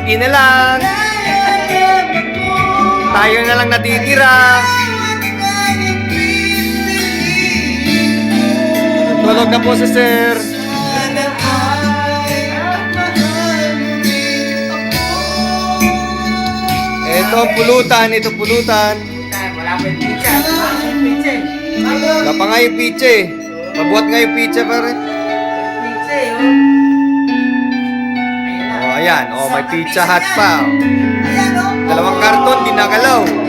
konti na lang. Tayo na lang natitira. Tulog na po si Sir. Ito pulutan, ito pulutan. Wala pa yung pizza. Wala pa yung pizza. Wala pa nga yung pizza eh. Mabuhat nga yung pizza pare. Pizza eh, Oh, ayan. Oh, may pizza hut pa. Ayan, oh. Dalawang karton, di nagalaw.